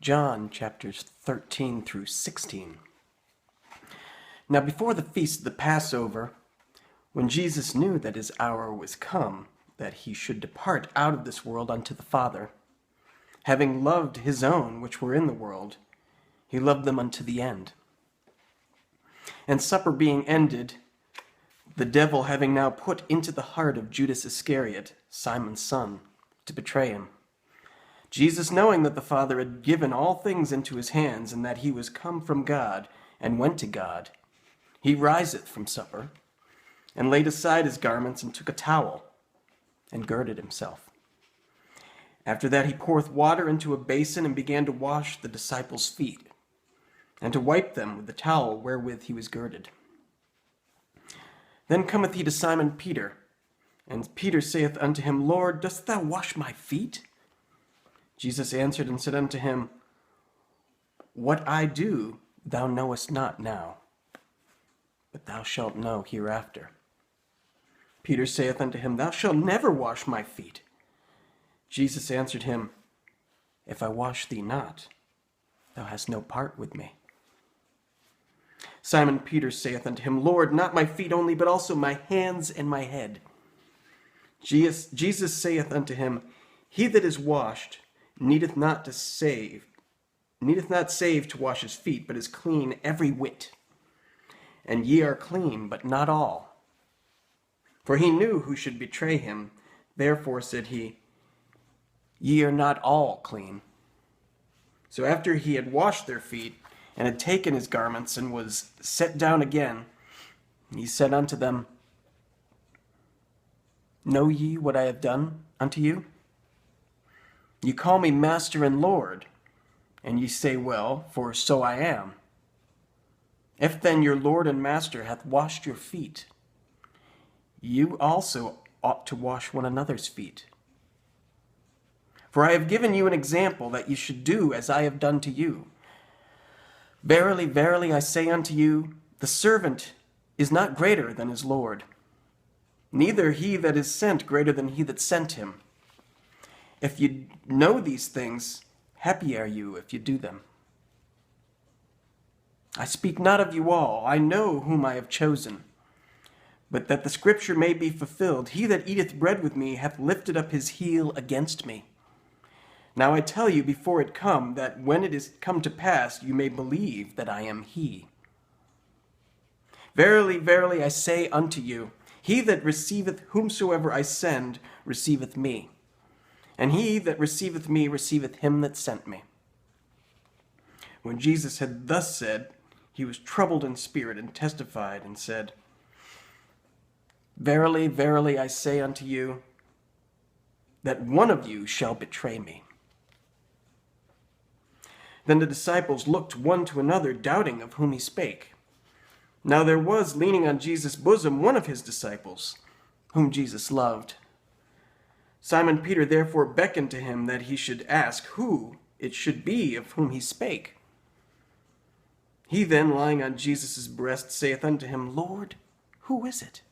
John chapters 13 through 16. Now before the feast of the Passover, when Jesus knew that his hour was come, that he should depart out of this world unto the Father, having loved his own which were in the world, he loved them unto the end. And supper being ended, the devil having now put into the heart of Judas Iscariot, Simon's son, to betray him, Jesus, knowing that the Father had given all things into his hands, and that he was come from God, and went to God, he riseth from supper, and laid aside his garments, and took a towel, and girded himself. After that he poureth water into a basin, and began to wash the disciples' feet, and to wipe them with the towel wherewith he was girded. Then cometh he to Simon Peter, and Peter saith unto him, Lord, dost thou wash my feet? Jesus answered and said unto him, What I do thou knowest not now, but thou shalt know hereafter. Peter saith unto him, Thou shalt never wash my feet. Jesus answered him, If I wash thee not, thou hast no part with me. Simon Peter saith unto him, Lord, not my feet only, but also my hands and my head. Jesus saith unto him, He that is washed needeth not save to wash his feet, but is clean every whit. And ye are clean, but not all. For he knew who should betray him. Therefore said he, Ye are not all clean. So after he had washed their feet, and had taken his garments, and was set down again, he said unto them, Know ye what I have done unto you? Ye call me Master and Lord, and ye say, Well, for so I am. If then your Lord and Master hath washed your feet, you also ought to wash one another's feet. For I have given you an example that ye should do as I have done to you. Verily, verily, I say unto you, the servant is not greater than his Lord, neither he that is sent greater than he that sent him. If you know these things, happy are you if you do them. I speak not of you all, I know whom I have chosen. But that the scripture may be fulfilled, he that eateth bread with me hath lifted up his heel against me. Now I tell you before it come, that when it is come to pass, you may believe that I am he. Verily, verily, I say unto you, he that receiveth whomsoever I send receiveth me. And he that receiveth me receiveth him that sent me. When Jesus had thus said, he was troubled in spirit, and testified, and said, Verily, verily, I say unto you, that one of you shall betray me. Then the disciples looked one to another, doubting of whom he spake. Now there was leaning on Jesus' bosom one of his disciples, whom Jesus loved. Simon Peter therefore beckoned to him that he should ask who it should be of whom he spake. He then, lying on Jesus' breast, saith unto him, Lord, who is it?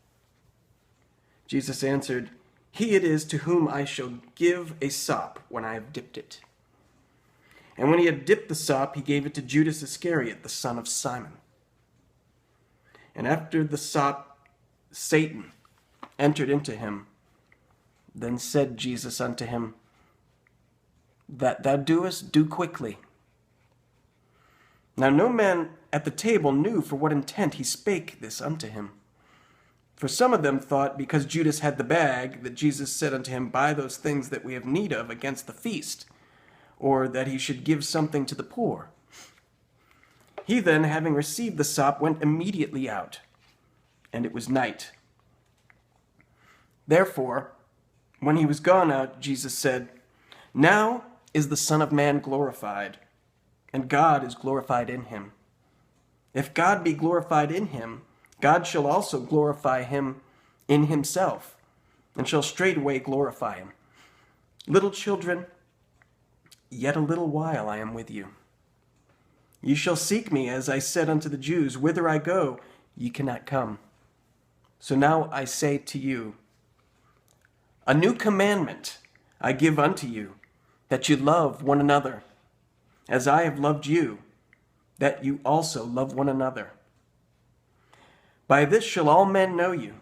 Jesus answered, He it is to whom I shall give a sop when I have dipped it. And when he had dipped the sop, he gave it to Judas Iscariot, the son of Simon. And after the sop, Satan entered into him. Then said Jesus unto him, That thou doest, do quickly. Now no man at the table knew for what intent he spake this unto him. For some of them thought, because Judas had the bag, that Jesus said unto him, Buy those things that we have need of against the feast, or that he should give something to the poor. He then, having received the sop, went immediately out, and it was night. Therefore, when he was gone out, Jesus said, Now is the Son of Man glorified, and God is glorified in him. If God be glorified in him, God shall also glorify him in himself, and shall straightway glorify him. Little children, yet a little while I am with you. Ye shall seek me, as I said unto the Jews, Whither I go, ye cannot come. So now I say to you, A new commandment I give unto you, that you love one another. as I have loved you, that you also love one another. By this shall all men know you,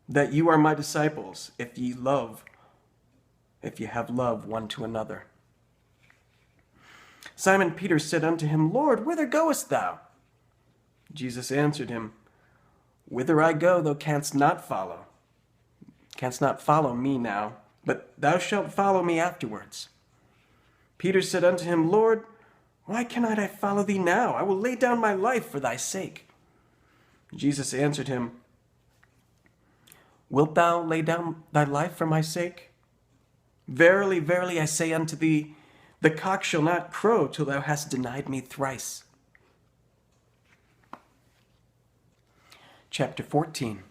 that you are my disciples, if you have love one to another. Simon Peter said unto him, Lord, whither goest thou? Jesus answered him, Whither I go, thou canst not follow. Canst not follow me now, but thou shalt follow me afterwards. Peter said unto him, Lord, why cannot I follow thee now? I will lay down my life for thy sake. Jesus answered him, Wilt thou lay down thy life for my sake? Verily, verily, I say unto thee, the cock shall not crow till thou hast denied me thrice. Chapter 14.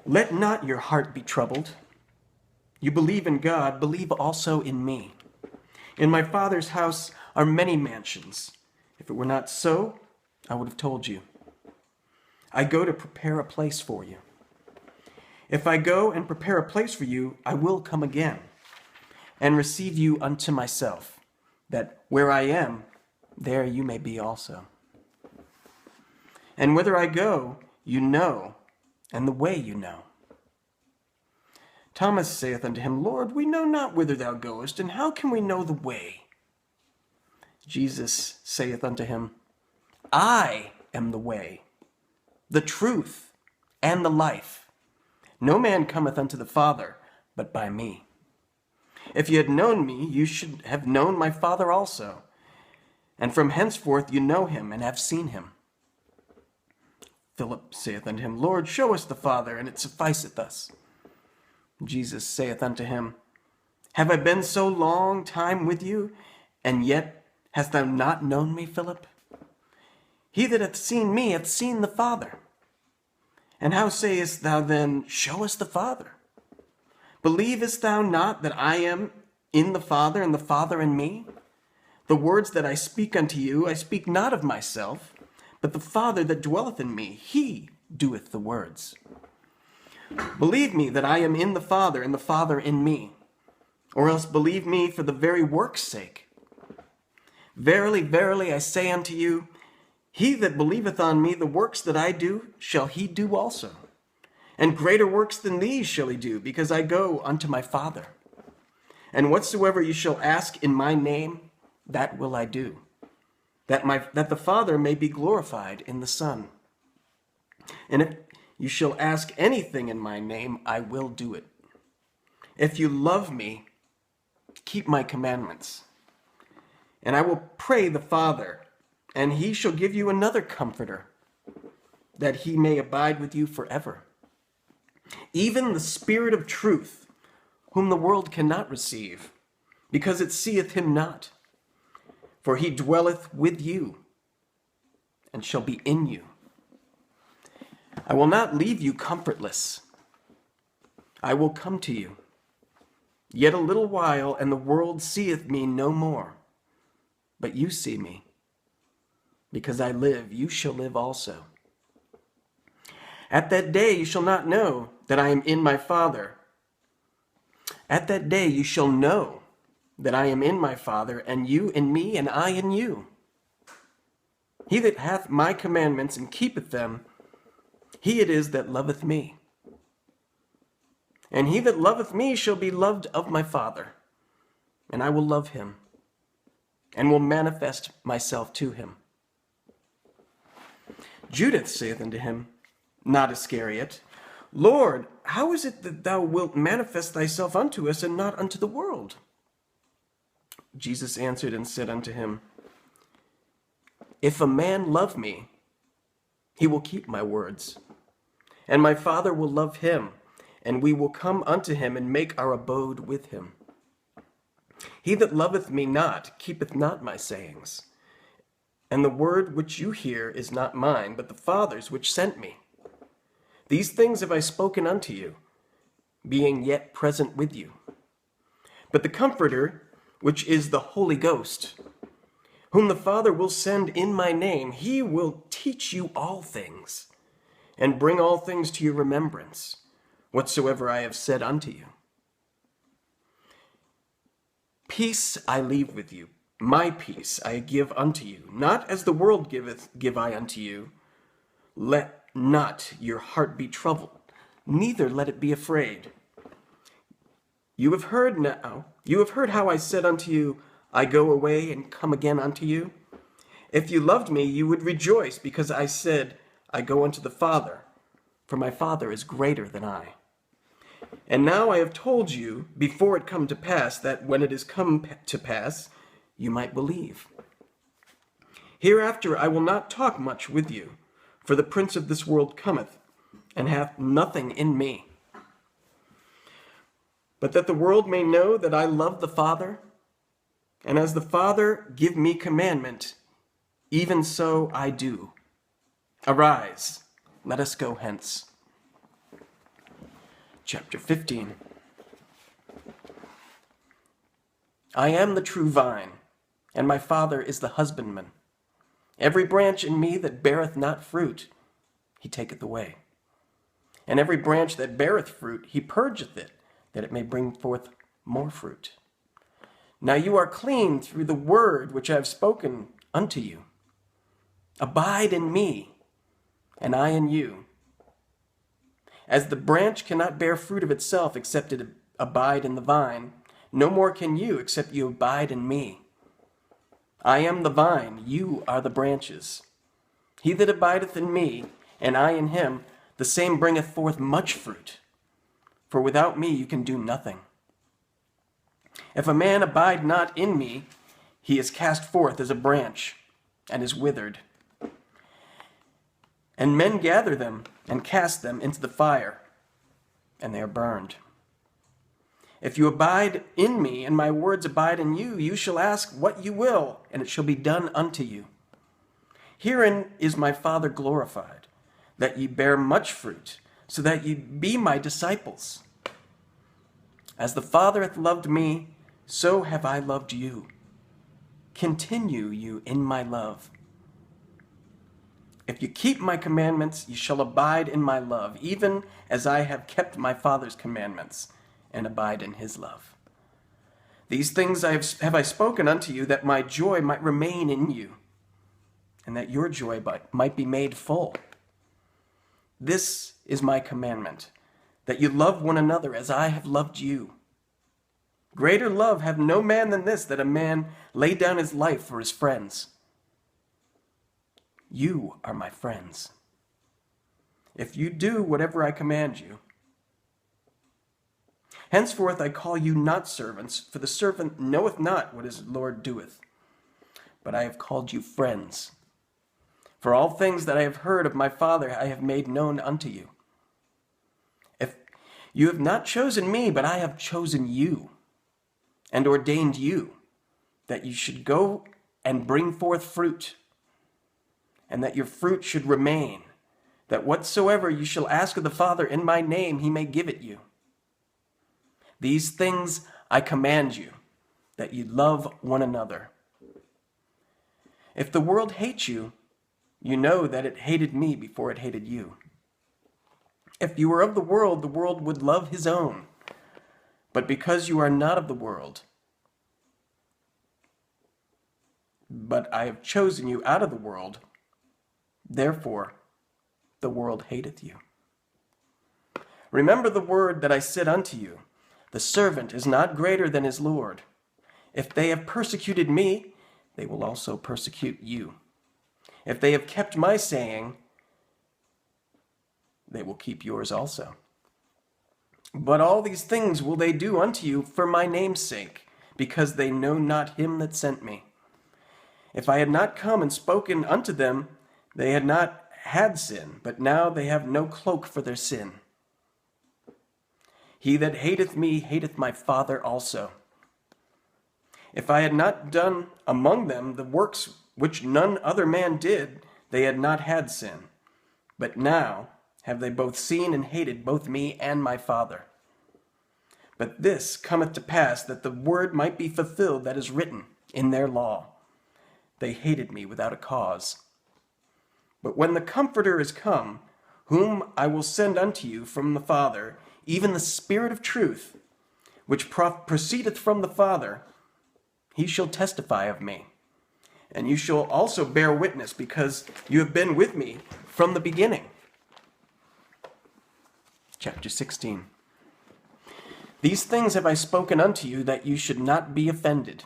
Let not your heart be troubled. You believe in God, believe also in me. In my Father's house are many mansions. If it were not so, I would have told you. I go to prepare a place for you. If I go and prepare a place for you, I will come again and receive you unto myself, that where I am, there you may be also. And whither I go, you know, and the way you know. Thomas saith unto him, Lord, we know not whither thou goest, and how can we know the way? Jesus saith unto him, I am the way, the truth, and the life. No man cometh unto the Father but by me. If ye had known me, you should have known my Father also. And from henceforth you know him, and have seen him. Philip saith unto him, Lord, show us the Father, and it sufficeth us. Jesus saith unto him, Have I been so long time with you, and yet hast thou not known me, Philip? He that hath seen me hath seen the Father. And how sayest thou then, Show us the Father? Believest thou not that I am in the Father, and the Father in me? The words that I speak unto you, I speak not of myself, but the Father that dwelleth in me, he doeth the words. Believe me that I am in the Father, and the Father in me, or else believe me for the very work's sake. Verily, verily, I say unto you, he that believeth on me, the works that I do, shall he do also. And greater works than these shall he do, because I go unto my Father. And whatsoever you shall ask in my name, that will I do, that the Father may be glorified in the Son. And if you shall ask anything in my name, I will do it. If you love me, keep my commandments. And I will pray the Father, and he shall give you another Comforter, that he may abide with you forever. Even the Spirit of truth, whom the world cannot receive, because it seeth him not. For he dwelleth with you, and shall be in you. I will not leave you comfortless. I will come to you. Yet a little while, and the world seeth me no more. But you see me. Because I live, you shall live also. At that day you shall not know that I am in my Father. At that day you shall know that I am in my Father, and you in me, and I in you. He that hath my commandments and keepeth them, he it is that loveth me. And he that loveth me shall be loved of my Father, and I will love him, and will manifest myself to him. Judas saith unto him, not Iscariot, Lord, how is it that thou wilt manifest thyself unto us, and not unto the world? Jesus answered and said unto him, If a man love me, he will keep my words, and my Father will love him, and we will come unto him and make our abode with him. He that loveth me not keepeth not my sayings, and the word which you hear is not mine, but the Father's which sent me. These things have I spoken unto you, being yet present with you. But the Comforter, which is the Holy Ghost, whom the Father will send in my name, he will teach you all things, and bring all things to your remembrance, whatsoever I have said unto you. Peace I leave with you, My peace I give unto you, not as the world giveth, give I unto you. Let not your heart be troubled, neither let it be afraid. You have heard how I said unto you, I go away and come again unto you. If you loved me, you would rejoice, because I said, I go unto the Father, for my Father is greater than I. And now I have told you, before it come to pass, that when it is come to pass, you might believe. Hereafter I will not talk much with you, for the prince of this world cometh, and hath nothing in me. But that the world may know that I love the Father, and as the Father give me commandment, even so I do. Arise, let us go hence. Chapter 15. I am the true vine, and my Father is the husbandman. Every branch in me that beareth not fruit, he taketh away. And every branch that beareth fruit, he purgeth it, that it may bring forth more fruit. Now you are clean through the word which I have spoken unto you. Abide in me, and I in you. As the branch cannot bear fruit of itself except it abide in the vine, no more can you except you abide in me. I am the vine, you are the branches. He that abideth in me, and I in him, the same bringeth forth much fruit. For without me you can do nothing. If a man abide not in me, he is cast forth as a branch, and is withered. And men gather them, and cast them into the fire, and they are burned. If you abide in me, and my words abide in you, you shall ask what you will, and it shall be done unto you. Herein is my Father glorified, that ye bear much fruit, so that ye be my disciples. As the Father hath loved me, so have I loved you. Continue you in my love. If you keep my commandments, you shall abide in my love, even as I have kept my Father's commandments, and abide in his love. These things have I spoken unto you, that my joy might remain in you, and that your joy might be made full. This is my commandment, that you love one another as I have loved you. Greater love hath no man than this, that a man lay down his life for his friends. You are my friends, if you do whatever I command you. Henceforth I call you not servants, for the servant knoweth not what his Lord doeth. But I have called you friends. For all things that I have heard of my Father I have made known unto you. If you have not chosen me, but I have chosen you, and ordained you, that you should go and bring forth fruit, and that your fruit should remain, that whatsoever you shall ask of the Father in my name, he may give it you. These things I command you, that ye love one another. If the world hates you, you know that it hated me before it hated you. If you were of the world would love his own. But because you are not of the world, but I have chosen you out of the world, therefore the world hateth you. Remember the word that I said unto you, the servant is not greater than his Lord. If they have persecuted me, they will also persecute you. If they have kept my saying, they will keep yours also. But all these things will they do unto you for my name's sake, because they know not him that sent me. If I had not come and spoken unto them, they had not had sin, but now they have no cloak for their sin. He that hateth me hateth my Father also. If I had not done among them the works which none other man did, they had not had sin. But now have they both seen and hated both me and my Father. But this cometh to pass, that the word might be fulfilled that is written in their law. They hated me without a cause. But when the Comforter is come, whom I will send unto you from the Father, even the Spirit of truth, which proceedeth from the Father, he shall testify of me. And you shall also bear witness, because you have been with me from the beginning. Chapter 16. These things have I spoken unto you, that you should not be offended.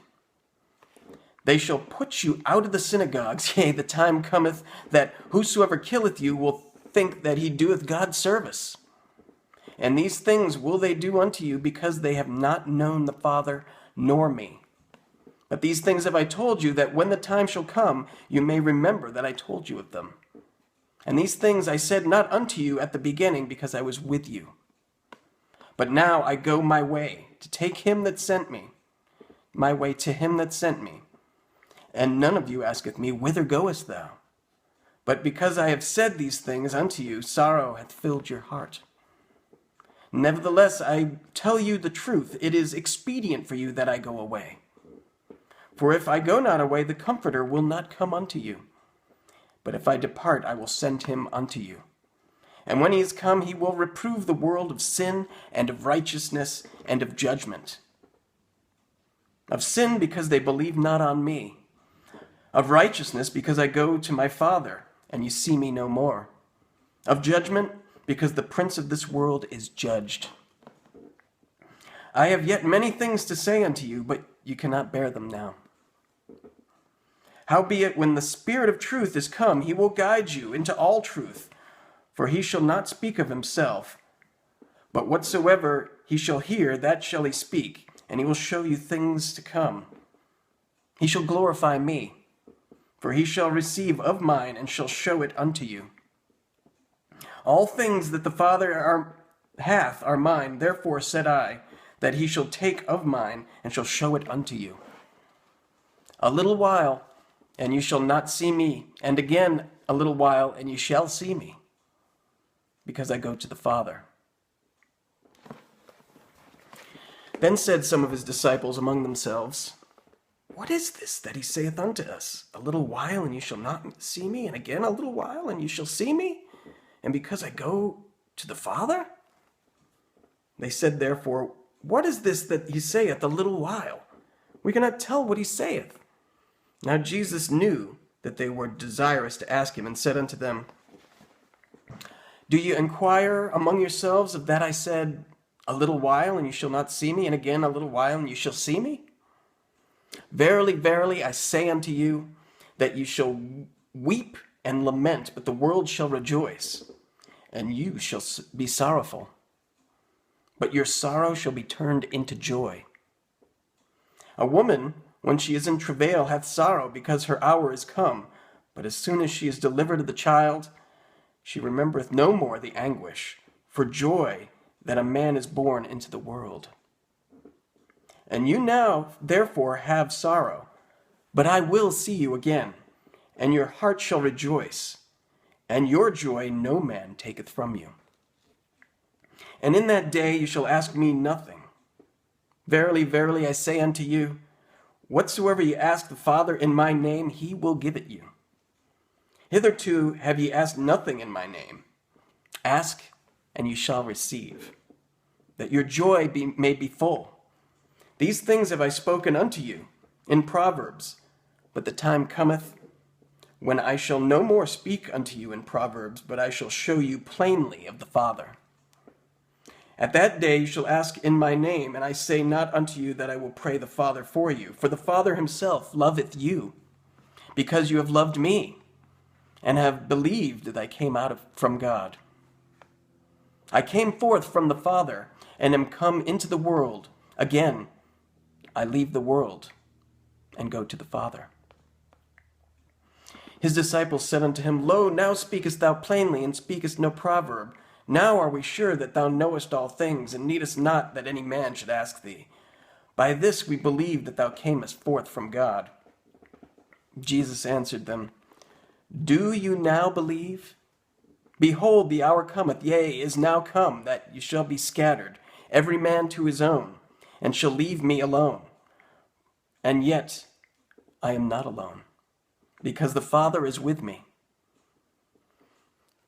They shall put you out of the synagogues. Yea, the time cometh that whosoever killeth you will think that he doeth God service. And these things will they do unto you, because they have not known the Father nor me. But these things have I told you, that when the time shall come, you may remember that I told you of them. And these things I said not unto you at the beginning, because I was with you. But now I go my way, to take him that sent me, my way to him that sent me. And none of you asketh me, Whither goest thou? But because I have said these things unto you, sorrow hath filled your heart. Nevertheless, I tell you the truth, it is expedient for you that I go away. For if I go not away, the Comforter will not come unto you. But if I depart, I will send him unto you. And when he is come, he will reprove the world of sin, and of righteousness, and of judgment. Of sin, because they believe not on me. Of righteousness, because I go to my Father, and you see me no more. Of judgment, because the prince of this world is judged. I have yet many things to say unto you, but you cannot bear them now. Howbeit, when the Spirit of truth is come, he will guide you into all truth. For he shall not speak of himself, but whatsoever he shall hear, that shall he speak, and he will show you things to come. He shall glorify me, for he shall receive of mine, and shall show it unto you. All things that the Father hath are mine, therefore said I, that he shall take of mine, and shall show it unto you. A little while, and you shall not see me, and again a little while, and you shall see me, because I go to the Father. Then said some of his disciples among themselves, What is this that he saith unto us? A little while, and you shall not see me, and again a little while, and you shall see me, and because I go to the Father? They said therefore, What is this that he saith, a little while? We cannot tell what he saith. Now Jesus knew that they were desirous to ask him, and said unto them, Do you inquire among yourselves of that I said, A little while, and you shall not see me, and again a little while, and you shall see me? Verily, verily, I say unto you, that you shall weep and lament, but the world shall rejoice, and you shall be sorrowful. But your sorrow shall be turned into joy. A woman, when she is in travail, hath sorrow, because her hour is come. But as soon as she is delivered of the child, she remembereth no more the anguish, for joy that a man is born into the world. And you now, therefore, have sorrow, but I will see you again, and your heart shall rejoice, and your joy no man taketh from you. And in that day you shall ask me nothing. Verily, verily, I say unto you, whatsoever ye ask the Father in my name, he will give it you. Hitherto have ye asked nothing in my name. Ask, and ye shall receive, that your joy may be full. These things have I spoken unto you in Proverbs, but the time cometh when I shall no more speak unto you in Proverbs, but I shall show you plainly of the Father. At that day you shall ask in my name, and I say not unto you that I will pray the Father for you, for the Father himself loveth you, because you have loved me, and have believed that I came from God. I came forth from the Father, and am come into the world. Again, I leave the world, and go to the Father. His disciples said unto him, Lo, now speakest thou plainly, and speakest no proverb. Now are we sure that thou knowest all things, and needest not that any man should ask thee. By this we believe that thou camest forth from God. Jesus answered them, Do you now believe? Behold, the hour cometh, yea, is now come, that you shall be scattered, every man to his own, and shall leave me alone. And yet I am not alone, because the Father is with me.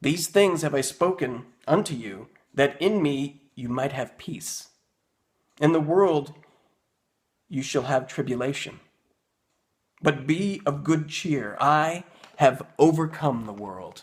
These things have I spoken unto you, that in me you might have peace. In the world you shall have tribulation, But be of good cheer. I have overcome the world.